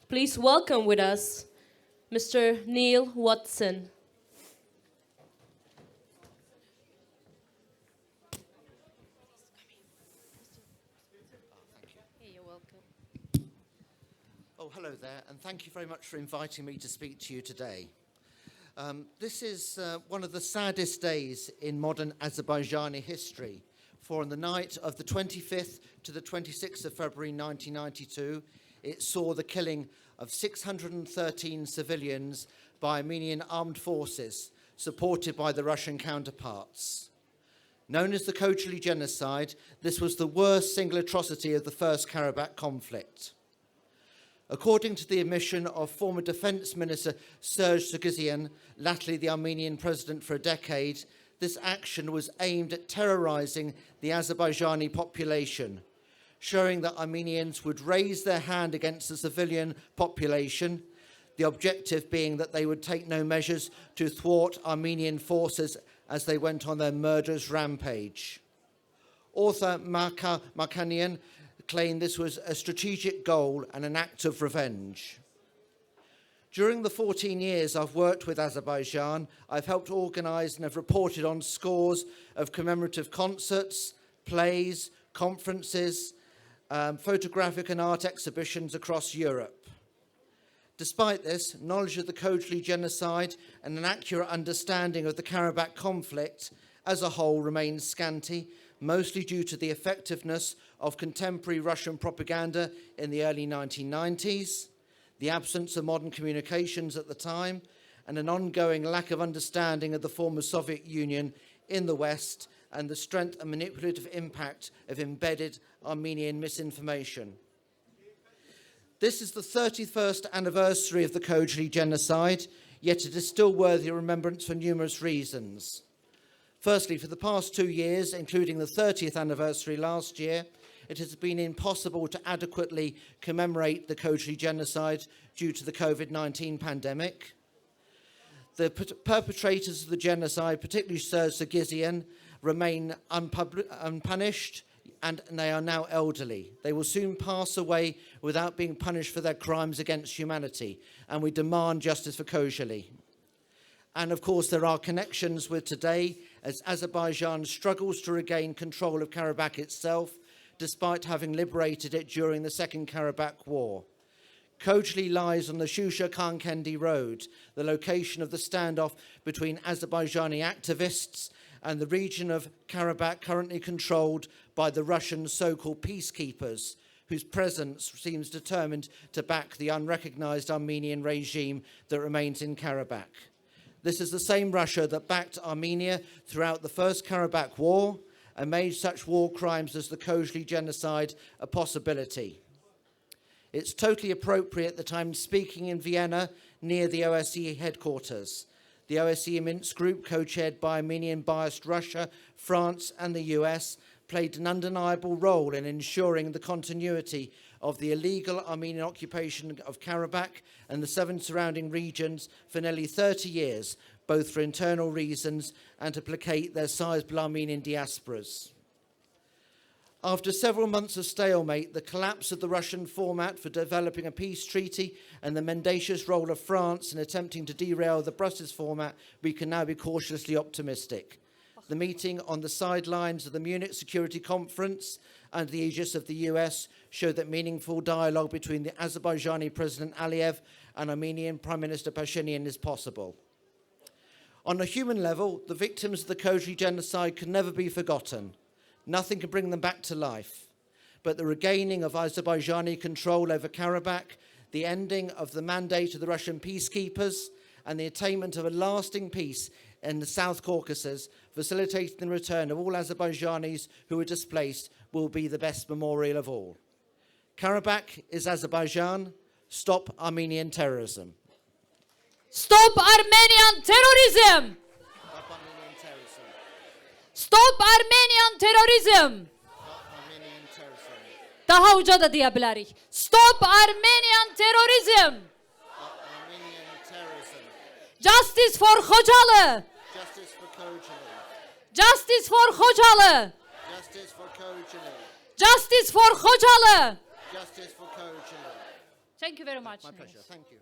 please welcome with us Mr. Neil Vatson. Oh, hello there, and thank you very much for inviting me to speak to you today. This is one of the saddest days in modern Azerbaijani history, for on the night of the 25th to the 26th of February 1992, it saw the killing of 613 civilians by Armenian armed forces, supported by the Russian counterparts. Known as the Khojaly genocide, this was the worst single atrocity of the First Karabakh conflict. According to the admission of former Defence Minister Serge Sargsyan, latterly the Armenian president for a decade, this action was aimed at terrorising the Azerbaijani population, showing that Armenians would raise their hand against the civilian population, the objective being that they would take no measures to thwart Armenian forces as they went on their murderous rampage. Author Marka Markanian claimed this was a strategic goal and an act of revenge. During the 14 years I've worked with Azerbaijan, I've helped organise and have reported on scores of commemorative concerts, plays, conferences, photographic and art exhibitions across Europe. Despite this, knowledge of the Khojaly genocide and an accurate understanding of the Karabakh conflict as a whole remains scanty, mostly due to the effectiveness of contemporary Russian propaganda in the early 1990s, the absence of modern communications at the time, and an ongoing lack of understanding of the former Soviet Union in the West and the strength and manipulative impact of embedded Armenian misinformation. This is the 31st anniversary of the Khojaly genocide, yet it is still worthy of remembrance for numerous reasons. Firstly, for the past 2 years, including the 30th anniversary last year, it has been impossible to adequately commemorate the Khojaly genocide due to the COVID-19 pandemic. The perpetrators of the genocide, particularly Serge Sargsyan, remain unpunished, and they are now elderly. They will soon pass away without being punished for their crimes against humanity, and we demand justice for Khojaly. And of course, there are connections with today as Azerbaijan struggles to regain control of Karabakh itself, despite having liberated it during the Second Karabakh War. Khojaly lies on the Shusha-Khankendi Road, the location of the standoff between Azerbaijani activists and the region of Karabakh currently controlled by the Russian so-called peacekeepers, whose presence seems determined to back the unrecognized Armenian regime that remains in Karabakh. This is the same Russia that backed Armenia throughout the First Karabakh War and made such war crimes as the Khojaly genocide a possibility. It's totally appropriate that I'm speaking in Vienna near the OSCE headquarters. The OSCE Minsk group, co-chaired by Armenian-biased Russia, France and the US, played an undeniable role in ensuring the continuity of the illegal Armenian occupation of Karabakh and the 7 surrounding regions for nearly 30 years, both for internal reasons and to placate their sizable Armenian diasporas. After several months of stalemate, the collapse of the Russian format for developing a peace treaty and the mendacious role of France in attempting to derail the Brussels format, we can now be cautiously optimistic. The meeting on the sidelines of the Munich Security Conference under the aegis of the US showed that meaningful dialogue between the Azerbaijani President Aliyev and Armenian Prime Minister Pashinyan is possible. On a human level, the victims of the Khojaly genocide can never be forgotten. Nothing can bring them back to life. But the regaining of Azerbaijani control over Karabakh, the ending of the mandate of the Russian peacekeepers, and the attainment of a lasting peace in the South Caucasus, facilitating the return of all Azerbaijanis who were displaced, will be the best memorial of all. Karabakh is Azerbaijan. Stop Armenian terrorism. Stop Armenian terrorism! Stop Armenian terrorism. Stop Armenian terrorism! Stop Armenian terrorism. Daha uca da diyebilirik. Stop Armenian terrorism! Stop Armenian terrorism. Justice for Khojaly! Justice for Khojaly. Justice for Khojaly! Justice for Khojaly. Justice for Khojaly! Justice for Khojaly. Thank you very much. My Neil. pleasure. Thank you.